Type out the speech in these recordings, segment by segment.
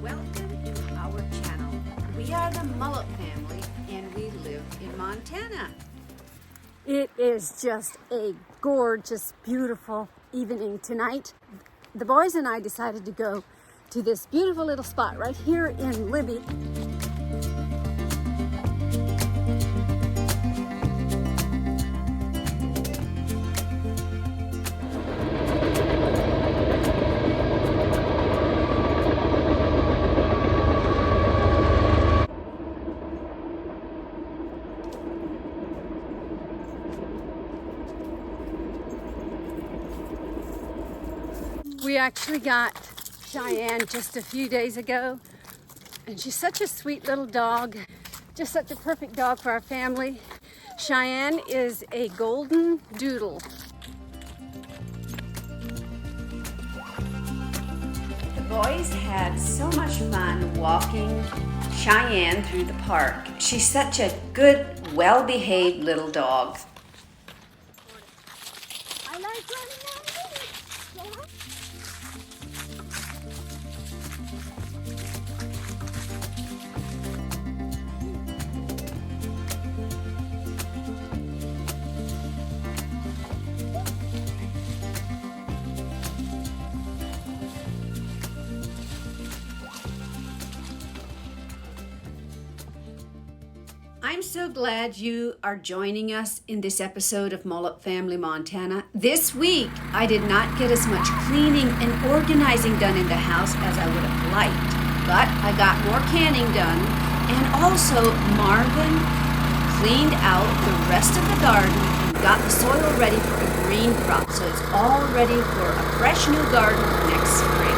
Welcome to our channel. We are the Mullet family and we live in Montana. It is just a gorgeous, beautiful evening tonight. The boys and I decided to go to this beautiful little spot right here in Libby. We actually got Cheyenne just a few days ago, and she's such a sweet little dog, just such a perfect dog for our family. Cheyenne is a golden doodle. The boys had so much fun walking Cheyenne through the park. She's such a good, well-behaved little dog. I like running around. I'm so glad you are joining us in this episode of Mullet Family Montana. This week, I did not get as much cleaning and organizing done in the house as I would have liked, but I got more canning done, and also Marvin cleaned out the rest of the garden and got the soil ready for a green crop, so it's all ready for a fresh new garden next spring.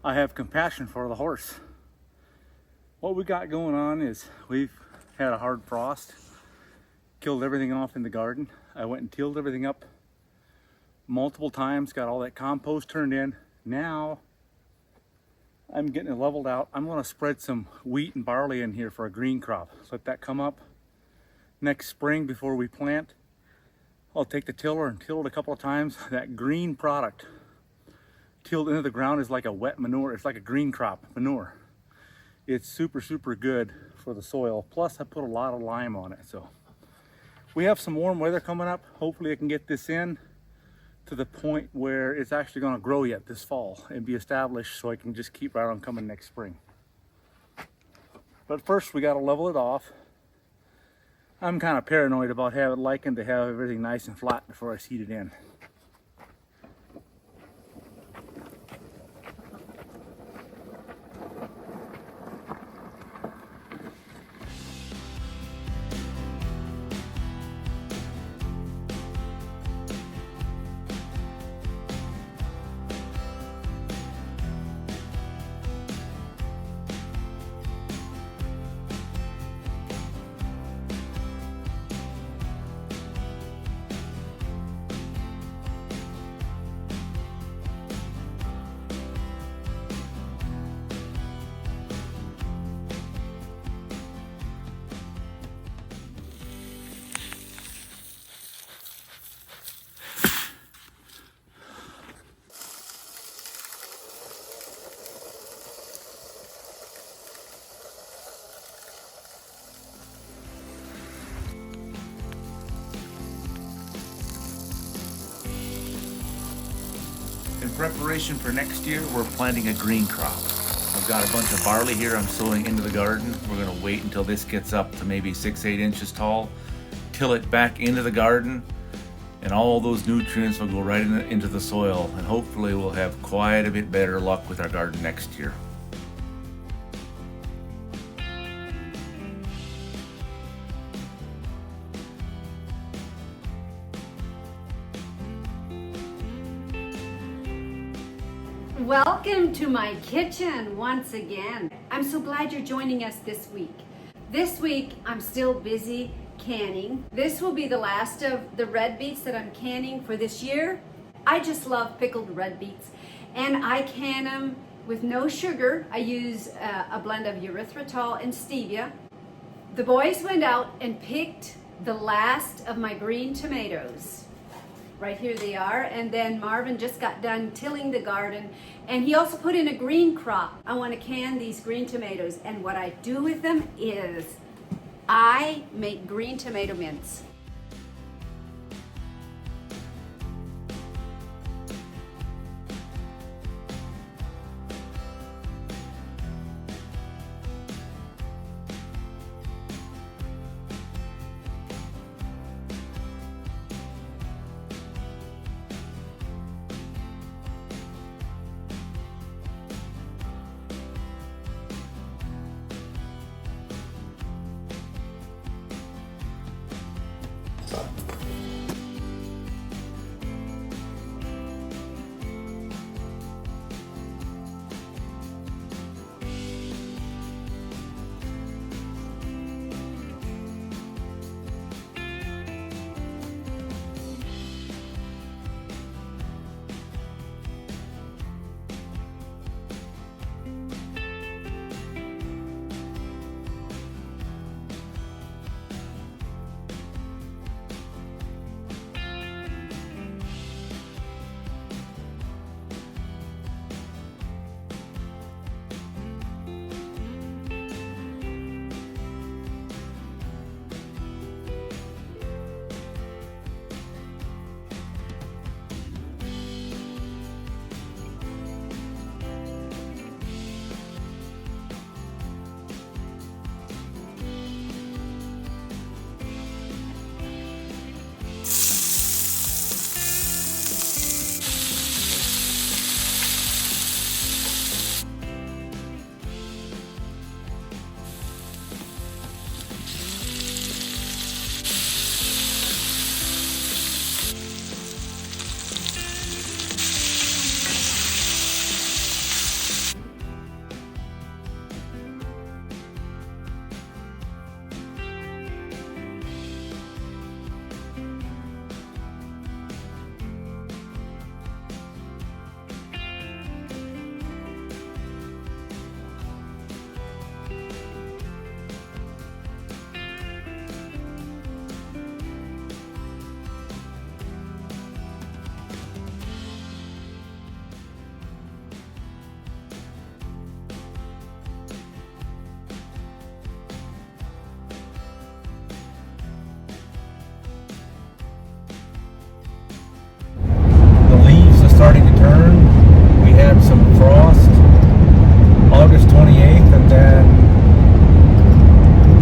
I have compassion for the horse. What we got going on is we've had a hard frost, killed everything off in the garden. I went and tilled everything up multiple times, got all that compost turned in. Now I'm getting it leveled out. I'm gonna spread some wheat and barley in here for a green crop. Let that come up next spring before we plant. I'll take the tiller and till it a couple of times. That green product tilled into the ground is like a wet manure. It's like a green crop manure. It's super, super good for the soil. Plus I put a lot of lime on it. So we have some warm weather coming up. Hopefully I can get this in to the point where it's actually gonna grow yet this fall and be established so I can just keep right on coming next spring. But first we gotta level it off. I'm kind of paranoid about liking to have everything nice and flat before I seed it in. In preparation for next year, we're planting a green crop. I've got a bunch of barley here I'm sowing into the garden. We're gonna wait until this gets up to maybe 6-8 inches tall, till it back into the garden, and all those nutrients will go right into the soil, and hopefully we'll have quite a bit better luck with our garden next year. Welcome to my kitchen once again. I'm so glad you're joining us this week. This week, I'm still busy canning. This will be the last of the red beets that I'm canning for this year. I just love pickled red beets, and I can them with no sugar. I use a blend of erythritol and stevia. The boys went out and picked the last of my green tomatoes. Right here they are. And then Marvin just got done tilling the garden, and he also put in a green crop. I want to can these green tomatoes, and what I do with them is I make green tomato mince. Starting to turn. We had some frost August 28th, and then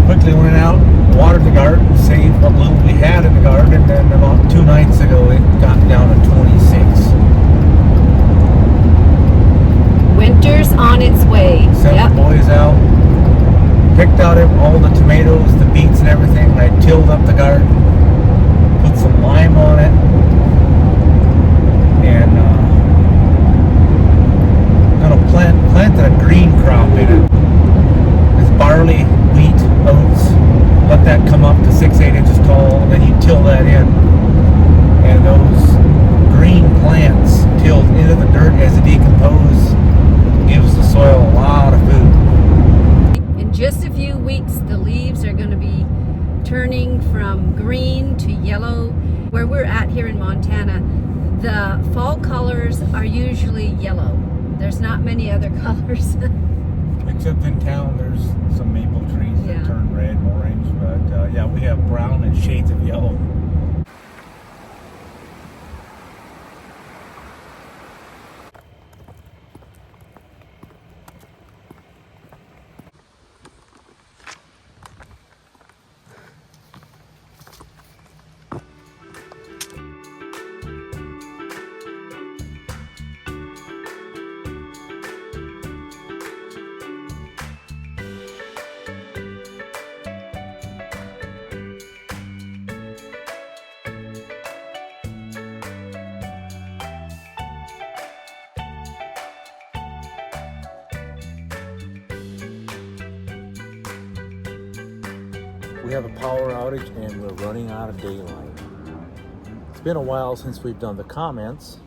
quickly went out, watered the garden, saved what little we had in the garden, and then about 2 nights ago it got down to 26. Winter's on its way. Sent the boys out, picked out all the tomatoes, the beets and everything. I tilled up the garden, put some lime on it, and gonna planted a green crop in it. It's barley, wheat, oats. Let that come up to 6-8 inches tall, and then you till that in. And those green plants tilled into the dirt as they decompose gives the soil a lot of food. In just a few weeks, the leaves are going to be turning from green to yellow. Where we're at here in Montana, the fall colors are usually yellow. There's not many other colors. Except in town, there's some maple trees that turn red and orange, but yeah, we have brown and shades of yellow. We have a power outage and we're running out of daylight. It's been a while since we've done the comments.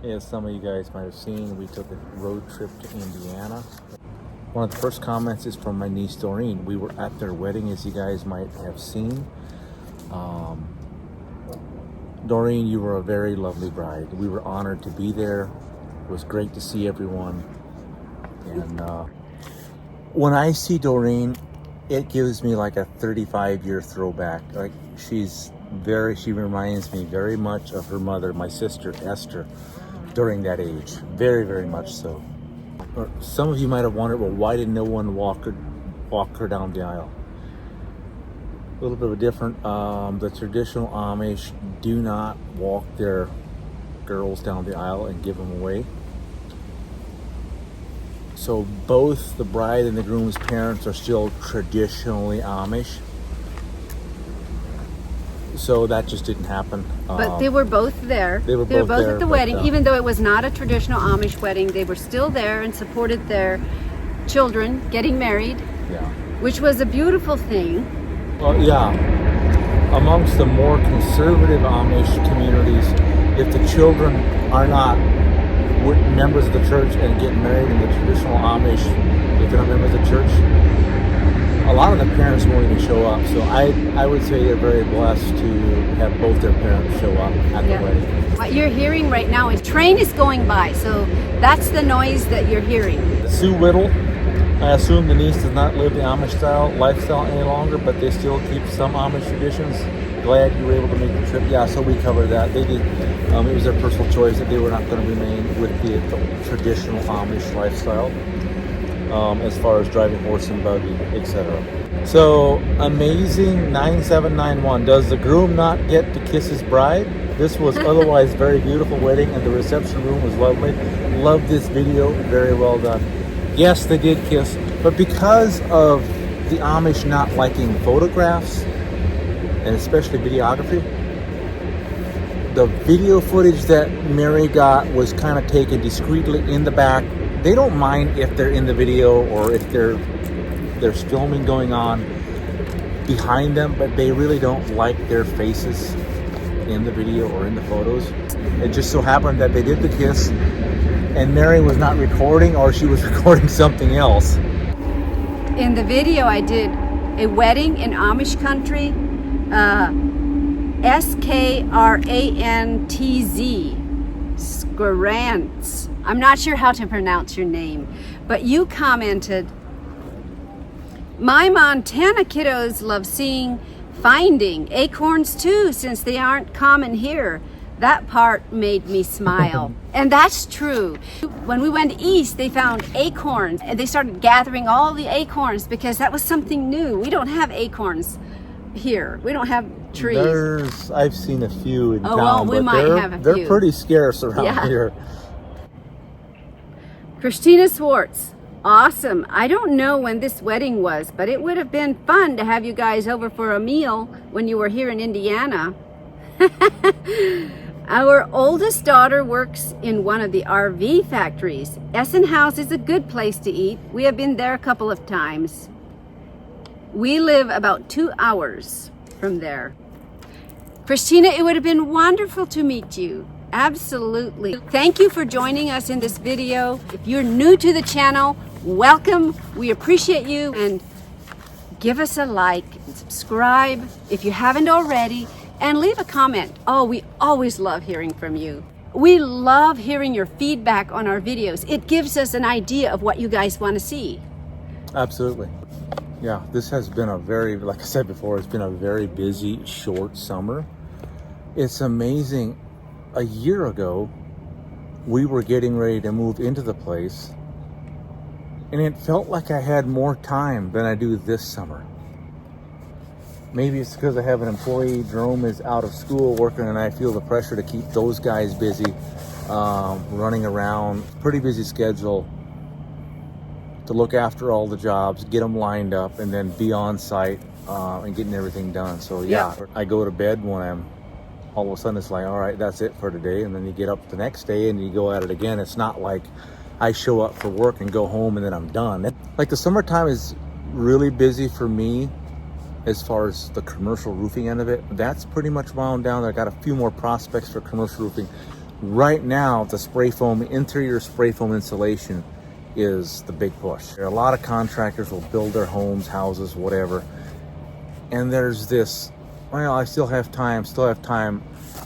As some of you guys might have seen, we took a road trip to Indiana. One of the first comments is from my niece Doreen. We were at their wedding, as you guys might have seen. Doreen, you were a very lovely bride. We were honored to be there. It was great to see everyone. And when I see Doreen, it gives me like a 35-year throwback. Like she reminds me very much of her mother, my sister Esther, during that age. Very, very much so. Or some of you might have wondered, well, why did no one walk her down the aisle? A little bit of a different. The traditional Amish do not walk their girls down the aisle and give them away. So both the bride and the groom's parents are still traditionally Amish. So that just didn't happen. But they were both there. They were both there, at the but, wedding. Even though it was not a traditional Amish wedding, they were still there and supported their children getting married. Yeah. Which was a beautiful thing. Well, yeah. Amongst the more conservative Amish communities, if the children are not members of the church and get married in the traditional Amish, if they're not members of the church, a lot of the parents won't even show up. So I would say they're very blessed to have both their parents show up at the wedding. What you're hearing right now is train is going by, so that's the noise that you're hearing. Sue Whittle, I assume the niece does not live the Amish lifestyle any longer, but they still keep some Amish traditions. Glad you were able to make the trip. Yeah, so we covered that. They did. It was their personal choice that they were not going to remain with the traditional Amish lifestyle. As far as driving horse and buggy, etc. So, amazing 9791. Does the groom not get to kiss his bride? This was otherwise very beautiful wedding, and the reception room was lovely. Love this video. Very well done. Yes, they did kiss, but because of the Amish not liking photographs, and especially videography, the video footage that Mary got was kind of taken discreetly in the back. They don't mind if they're in the video or if there's filming going on behind them, but they really don't like their faces in the video or in the photos. It just so happened that they did the kiss and Mary was not recording, or she was recording something else. In the video I did a wedding in Amish country, Skrantz, Skrantz. I'm not sure how to pronounce your name, but you commented, my Montana kiddos love finding acorns too, since they aren't common here. That part made me smile. And that's true. When we went east, they found acorns and they started gathering all the acorns because that was something new. We don't have acorns here. We don't have trees. I've seen a few in town, well, we but might have a few. They're pretty scarce around here. Christina Swartz, awesome. I don't know when this wedding was, but it would have been fun to have you guys over for a meal when you were here in Indiana. Our oldest daughter works in one of the RV factories. Essen House is a good place to eat. We have been there a couple of times. We live about 2 hours from there. Christina, it would have been wonderful to meet you. Absolutely. Thank you for joining us in this video. If you're new to the channel, welcome. We appreciate you, and give us a like and subscribe if you haven't already, and leave a comment. Oh, we always love hearing from you. We love hearing your feedback on our videos. It gives us an idea of what you guys want to see. Absolutely. Yeah, this has been like I said before, it's been a very busy, short summer. It's amazing. A year ago, we were getting ready to move into the place, and it felt like I had more time than I do this summer. Maybe it's because I have an employee. Jerome is out of school working, and I feel the pressure to keep those guys busy, running around. Pretty busy schedule to look after all the jobs, get them lined up, and then be on site and getting everything done. So yeah, I go to bed when I'm all of a sudden it's like, all right, that's it for today. And then you get up the next day and you go at it again. It's not like I show up for work and go home and then I'm done. Like the summertime is really busy for me as far as the commercial roofing end of it, that's pretty much wound down. I got a few more prospects for commercial roofing. Right now, the spray foam, interior spray foam insulation is the big push. There are a lot of contractors will build their homes, houses, whatever. And there's this, well, I still have time.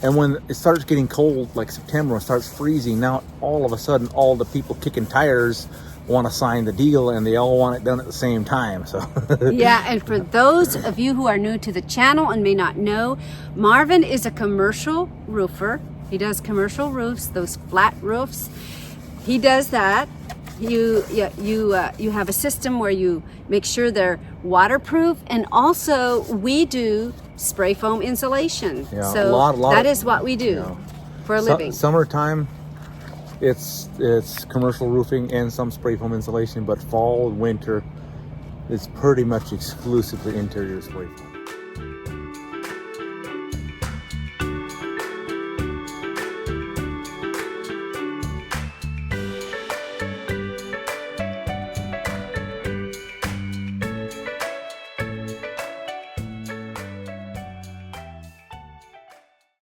And when it starts getting cold, like September, it starts freezing, now all of a sudden, all the people kicking tires want to sign the deal, and they all want it done at the same time. So Yeah, and for those of you who are new to the channel and may not know, Marvin is a commercial roofer. He does commercial roofs, those flat roofs. He does that. You have a system where you make sure they're waterproof, and also we do spray foam insulation. Yeah, so that is what we do for a living. Summertime, it's commercial roofing and some spray foam insulation, but fall and winter, it's pretty much exclusively interior spray foam.